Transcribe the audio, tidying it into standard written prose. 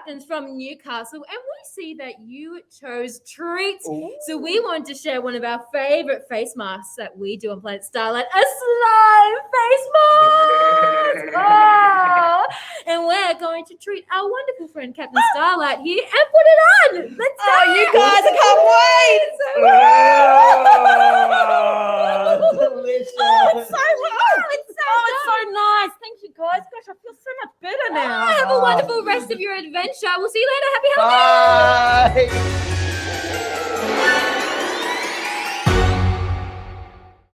Captains from Newcastle, and we see that you chose treats. Ooh. So we wanted to share one of our favourite face masks that we do on Planet Starlight, a slime face mask. Oh! And we're going to treat our wonderful friend Captain Starlight here and put it on. Let's go. You guys, I can't wait. Delicious. It's so nice. Thank you, guys. Gosh, I feel so much better now. Have a wonderful rest of your adventure. We'll see you later. Happy Halloween. Bye.